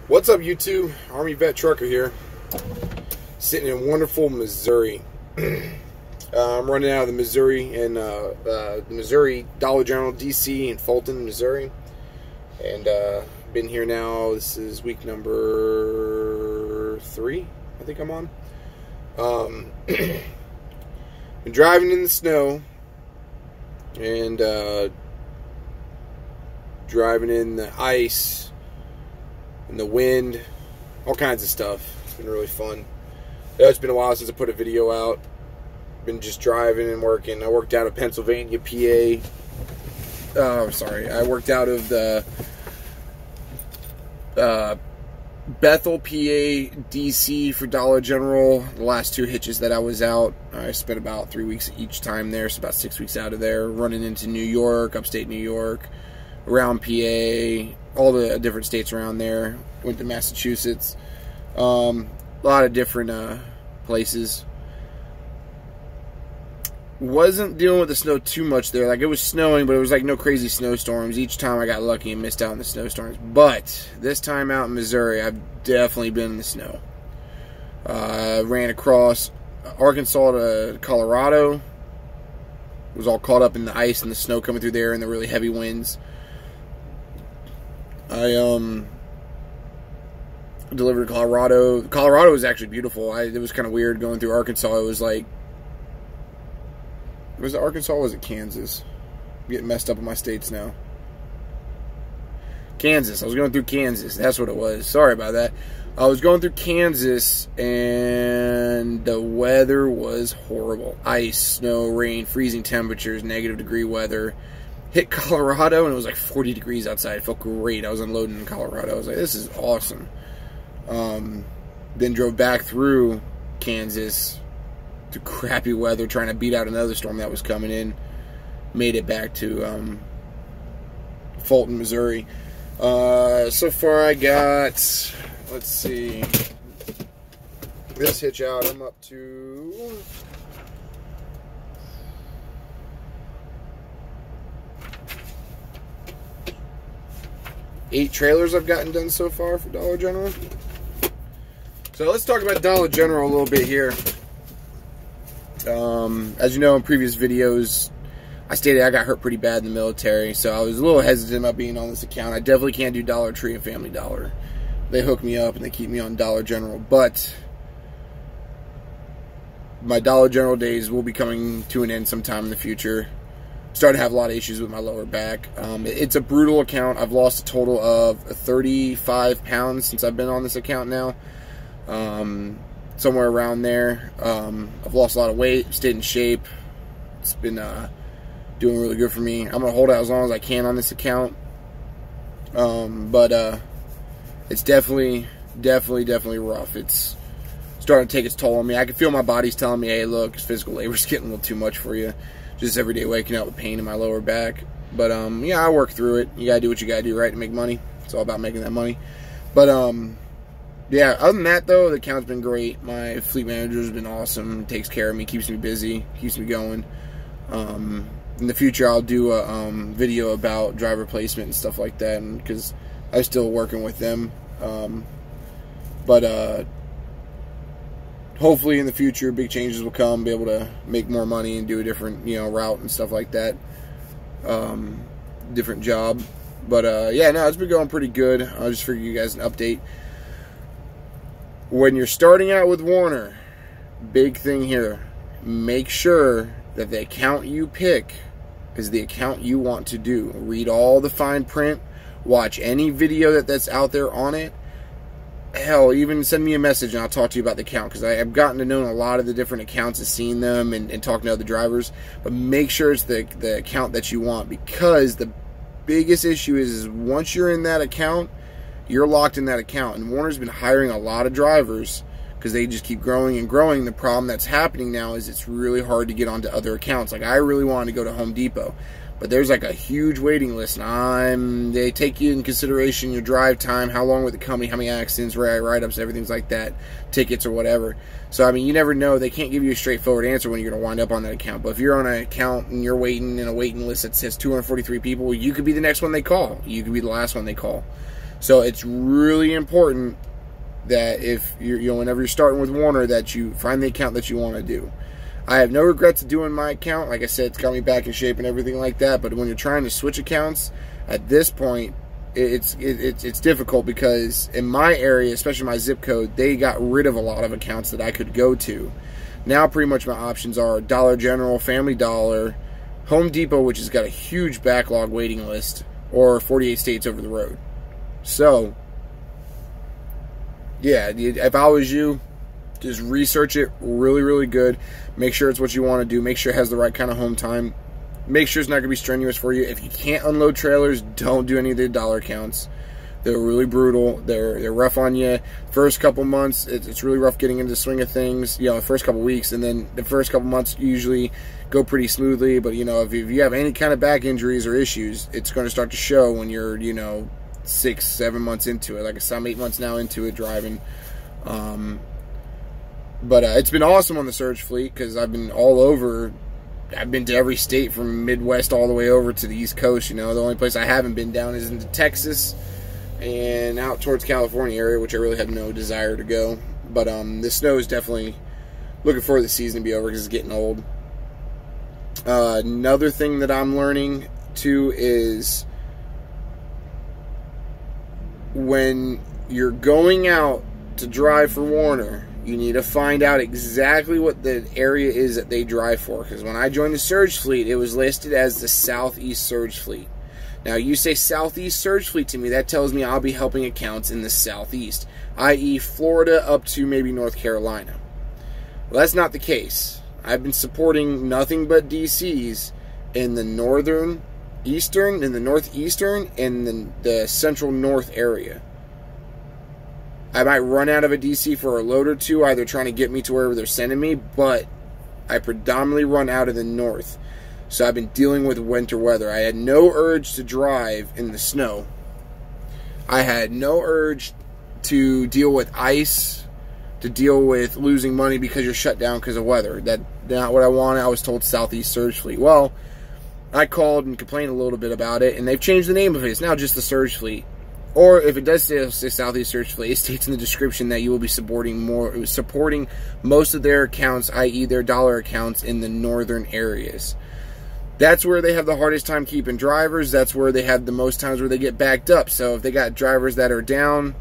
What's up, YouTube? Army Vet Trucker here, sitting in wonderful Missouri. I'm running out of the Missouri and the Missouri Dollar General, DC, in Fulton, Missouri, and been here now. This is week number 3, I think I'm on. Been driving in the snow and driving in the ice and the wind, all kinds of stuff. It's been really fun. It's been a while since I put a video out. Been just driving and working. I worked out of Pennsylvania, PA. I worked out of the Bethel, PA, DC for Dollar General. The last 2 hitches that I was out, I spent about 3 weeks each time there, so about 6 weeks out of there. Running into New York, upstate New York, around PA, all the different states around there. Went to Massachusetts. A lot of different places. Wasn't dealing with the snow too much there. Like, it was snowing, but it was like no crazy snowstorms. Each time I got lucky and missed out on the snowstorms. But this time out in Missouri, I've definitely been in the snow. Ran across Arkansas to Colorado. Was all caught up in the ice and the snow coming through there and the really heavy winds. I delivered to Colorado. Colorado was actually beautiful. It was kind of weird going through Arkansas. It was like, was it Arkansas or was it Kansas? I'm getting messed up in my states now. Kansas. I was going through Kansas. That's what it was. Sorry about that. I was going through Kansas and the weather was horrible. Ice, snow, rain, freezing temperatures, -degree weather. Hit Colorado and it was like 40 degrees outside. It felt great. I was unloading in Colorado. I was like, this is awesome. Then drove back through Kansas to crappy weather, trying to beat out another storm that was coming in. Made it back to Fulton, Missouri. So far I got, let's see, this hitch out, I'm up to 8 trailers I've gotten done so far for Dollar General. So let's talk about Dollar General a little bit here. As you know, in previous videos, I stated I got hurt pretty bad in the military, so I was a little hesitant about being on this account. I definitely can't do Dollar Tree and Family Dollar. They hook me up and they keep me on Dollar General, but my Dollar General days will be coming to an end sometime in the future. Starting to have a lot of issues with my lower back. It's a brutal account. I've lost a total of 35 pounds since I've been on this account now. Somewhere around there. I've lost a lot of weight, stayed in shape. It's been doing really good for me. I'm going to hold out as long as I can on this account. But it's definitely rough. It's starting to take its toll on me. I can feel my body's telling me, hey, look, physical labor's getting a little too much for you. Just every day waking up with pain in my lower back. But, yeah, I work through it. You got to do what you got to do, right, to make money. It's all about making that money. But, yeah, other than that, though, the account's been great. My fleet manager's been awesome. Takes care of me, keeps me busy, keeps me going. In the future, I'll do a video about driver placement and stuff like that, because I'm still working with them. Hopefully in the future, big changes will come, be able to make more money and do a different, route and stuff like that. Different job. But, yeah, no, it's been going pretty good. I'll just figure you guys an update. When you're starting out with Werner, big thing here, make sure that the account you pick is the account you want to do. Read all the fine print, watch any video that's out there on it. Hell, even send me a message and I'll talk to you about the account, because I've gotten to know a lot of the different accounts and seen them and talking to other drivers. But make sure it's the account that you want, because the biggest issue is once you're in that account, you're locked in that account. And Werner's been hiring a lot of drivers because they just keep growing and growing. The problem that's happening now is it's really hard to get onto other accounts. Like, I really wanted to go to Home Depot, but there's like a huge waiting list, and they take you in consideration your drive time, how long with the company, how many accidents, write-ups, everything's like that, tickets or whatever. So, I mean, you never know. They can't give you a straightforward answer when you're going to wind up on that account. But if you're on an account and you're waiting in a waiting list that says 243 people, you could be the next one they call. You could be the last one they call. So it's really important that if you're, whenever you're starting with Werner, that you find the account that you want to do. I have no regrets of doing my account. Like I said, it's got me back in shape and everything like that. But when you're trying to switch accounts, at this point, it's difficult, because in my area, especially my zip code, they got rid of a lot of accounts that I could go to. Now pretty much my options are Dollar General, Family Dollar, Home Depot, which has got a huge backlog waiting list, or 48 states over the road. So, yeah, if I was you, just research it really, really good. Make sure it's what you want to do. Make sure it has the right kind of home time. Make sure it's not going to be strenuous for you. If you can't unload trailers, don't do any of the dollar accounts. They're really brutal. They're rough on you. First couple months, it's really rough getting into the swing of things. You know, the first couple weeks, and then the first couple months usually go pretty smoothly. But, you know, if you have any kind of back injuries or issues, it's going to start to show when you're, you know, 6, 7 months into it. Like I said, I'm 8 months now into it driving. But it's been awesome on the Surge fleet, because I've been all over. I've been to every state from Midwest all the way over to the East Coast. You know, the only place I haven't been down is into Texas and out towards California area, which I really have no desire to go. But the snow is definitely looking forward to the season to be over, because it's getting old. Another thing that I'm learning too is when you're going out to drive for Werner, you need to find out exactly what the area is that they drive for. Because when I joined the Surge fleet, it was listed as the Southeast Surge fleet. Now, you say Southeast Surge fleet to me, that tells me I'll be helping accounts in the Southeast, i.e. Florida up to maybe North Carolina. Well, that's not the case. I've been supporting nothing but DCs in the northeastern, and the central north area. I might run out of a DC for a load or two, either trying to get me to wherever they're sending me, but I predominantly run out of the north. So I've been dealing with winter weather. I had no urge to drive in the snow. I had no urge to deal with ice, to deal with losing money because you're shut down because of weather. That's not what I wanted. I was told Southeast Surge Fleet. Well, I called and complained a little bit about it, and they've changed the name of it. It's now just the Surge Fleet. Or if it does say Southeast Surge Fleet, it states in the description that you will be supporting most of their accounts, i.e. their dollar accounts, in the northern areas. That's where they have the hardest time keeping drivers. That's where they have the most times where they get backed up. So if they got drivers that are down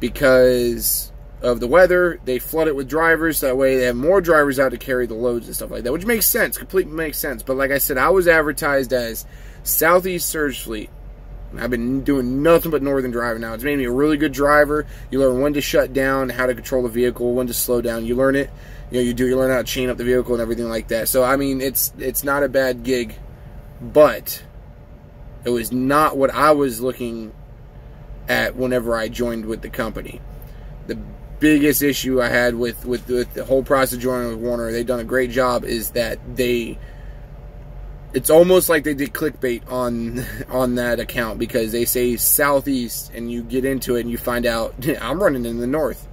because of the weather, they flood it with drivers. That way they have more drivers out to carry the loads and stuff like that, which makes sense. Completely makes sense. But like I said, I was advertised as Southeast Surge Fleet. I've been doing nothing but northern driving now. It's made me a really good driver. You learn when to shut down, how to control the vehicle, when to slow down. You learn it. You learn how to chain up the vehicle and everything like that. So I mean, it's not a bad gig, but it was not what I was looking at whenever I joined with the company. The biggest issue I had with the whole process of joining with Werner, they've done a great job, is that it's almost like they did clickbait on that account, because they say Southeast and you get into it and you find out I'm running in the north.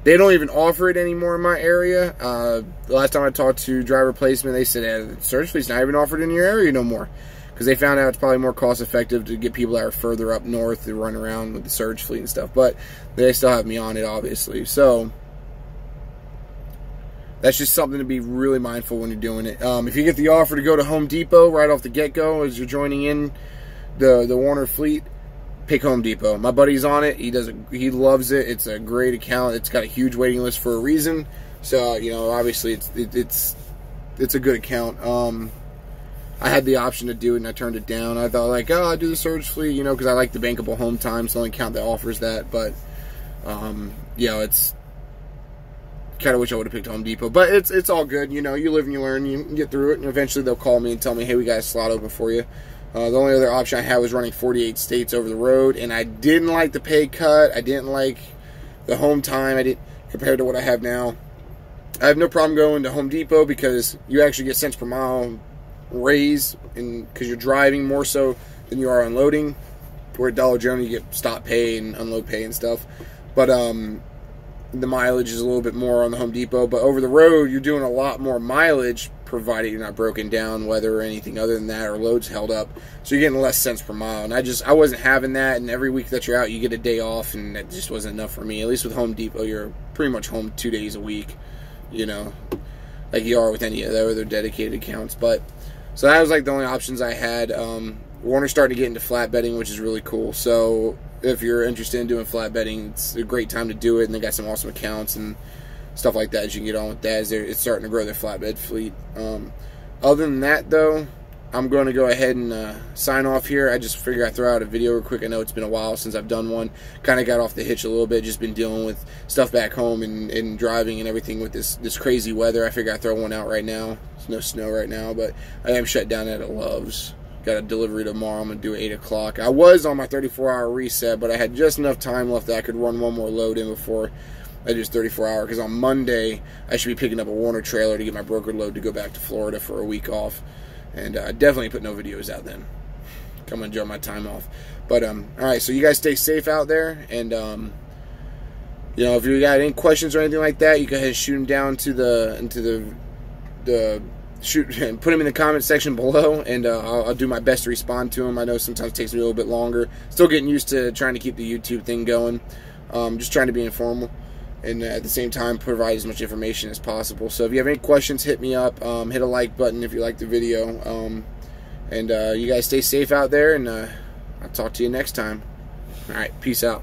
They don't even offer it anymore in my area. The last time I talked to driver placement, they said Surge Fleet's not even offered in your area no more, because they found out it's probably more cost effective to get people that are further up north to run around with the Surge Fleet and stuff. But they still have me on it, obviously. So that's just something to be really mindful when you're doing it. If you get the offer to go to Home Depot right off the get-go as you're joining in the Werner fleet, pick Home Depot. My buddy's on it. He loves it. It's a great account. It's got a huge waiting list for a reason. So, obviously it's a good account. I had the option to do it and I turned it down. I thought I'll do the Surge Fleet, because I like the bankable home time. It's the only account that offers that. But it's kind of wish I would have picked Home Depot, but it's all good. You live and you learn. You get through it, and eventually they'll call me and tell me, hey, we got a slot open for you. The only other option I had was running 48 states over the road, and I didn't like the pay cut. I didn't like the home time. Compared to what I have now. I have no problem going to Home Depot, because you actually get cents per mile raise, because you're driving more so than you are unloading. Where at Dollar General you get stop pay and unload pay and stuff, but the mileage is a little bit more on the Home Depot. But over the road, you're doing a lot more mileage provided you're not broken down, weather or anything other than that, or loads held up. So you're getting less cents per mile. And I wasn't having that, and every week that you're out, you get a day off, and that just wasn't enough for me. At least with Home Depot, you're pretty much home 2 days a week, you know, like you are with any of the other dedicated accounts. But so that was like the only options I had. Warner's starting to get into flatbedding, which is really cool. So if you're interested in doing flatbedding, it's a great time to do it, and they got some awesome accounts and stuff like that. You can get on with that as it's starting to grow their flatbed fleet. Other than that, though, I'm going to go ahead and sign off here. I just figured I'd throw out a video real quick. I know it's been a while since I've done one. Kind of got off the hitch a little bit. Just been dealing with stuff back home and driving and everything with this crazy weather. I figured I'd throw one out right now. There's no snow right now, but I am shut down at Love's. Got a delivery tomorrow. I'm going to do 8 o'clock. I was on my 34-hour reset, but I had just enough time left that I could run one more load in before I do 34-hour, because on Monday I should be picking up a Warner trailer to get my brokered load to go back to Florida for a week off, and definitely put no videos out then. Come enjoy my time off. But all right, so you guys stay safe out there, and you know, if you got any questions or anything like that, you go ahead and shoot them down to the shoot and put them in the comment section below, and I'll do my best to respond to them. I know sometimes it takes me a little bit longer. Still getting used to trying to keep the YouTube thing going. Just trying to be informal, and at the same time provide as much information as possible. So if you have any questions, hit me up. Hit a like button if you like the video. And you guys stay safe out there, and I'll talk to you next time. All right, peace out.